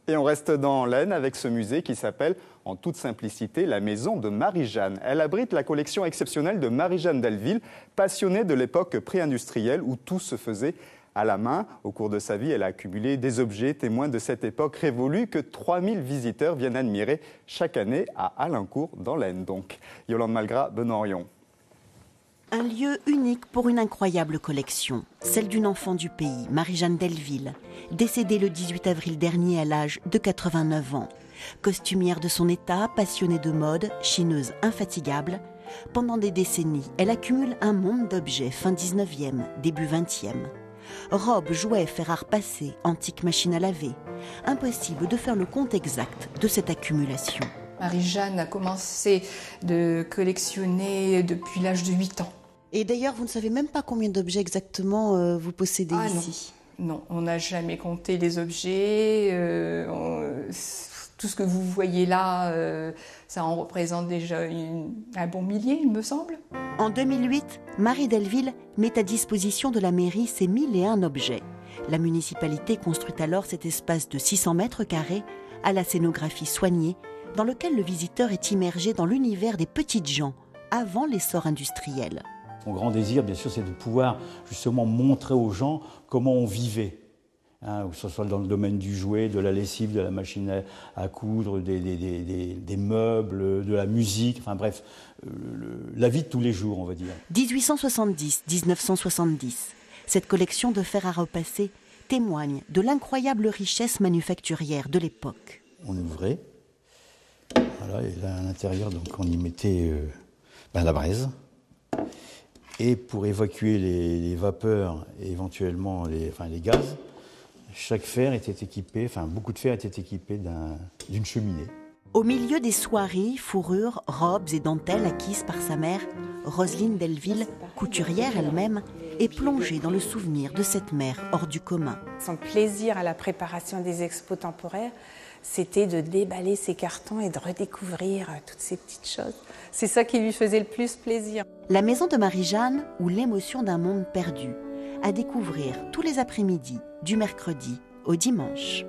Et on reste dans l'Aisne avec ce musée qui s'appelle, en toute simplicité, la maison de Marie-Jeanne. Elle abrite la collection exceptionnelle de Marie-Jeanne Delville, passionnée de l'époque pré-industrielle où tout se faisait à la main. Au cours de sa vie, elle a accumulé des objets témoins de cette époque révolue que 3000 visiteurs viennent admirer chaque année à Alincourt, dans l'Aisne. Donc, Yolande Malgras, Benoît Orion. Un lieu unique pour une incroyable collection, celle d'une enfant du pays, Marie-Jeanne Delville, décédée le 18 avril dernier à l'âge de 89 ans. Costumière de son état, passionnée de mode, chineuse infatigable, pendant des décennies, elle accumule un monde d'objets fin 19e, début 20e. Robes, jouets, fer à repasser, antiques machines à laver. Impossible de faire le compte exact de cette accumulation. Marie-Jeanne a commencé de collectionner depuis l'âge de 8 ans. Et d'ailleurs, vous ne savez même pas combien d'objets exactement vous possédez ici? Non, on n'a jamais compté les objets. Tout ce que vous voyez là, ça en représente déjà un bon millier, il me semble. En 2008, Marie Delville met à disposition de la mairie ses 1001 objets. La municipalité construit alors cet espace de 600 mètres carrés à la scénographie soignée, dans lequel le visiteur est immergé dans l'univers des petites gens, avant l'essor industriel. Mon grand désir, bien sûr, c'est de pouvoir justement montrer aux gens comment on vivait. Que ce soit dans le domaine du jouet, de la lessive, de la machine à coudre, des meubles, de la musique, enfin bref, la vie de tous les jours, on va dire. 1870-1970, cette collection de fer à repasser témoigne de l'incroyable richesse manufacturière de l'époque. On ouvrait, voilà, et là à l'intérieur, donc on y mettait la braise. Et pour évacuer les vapeurs et éventuellement les gaz, chaque fer était équipé, beaucoup de fer étaient équipés d'une cheminée. Au milieu des soieries, fourrures, robes et dentelles acquises par sa mère, Roselyne Delville, couturière elle-même, est plongée dans le souvenir de cette mère hors du commun. Son plaisir à la préparation des expos temporaires, c'était de déballer ses cartons et de redécouvrir toutes ces petites choses. C'est ça qui lui faisait le plus plaisir. La maison de Marie-Jeanne, ou l'émotion d'un monde perdu, à découvrir tous les après-midi, du mercredi au dimanche.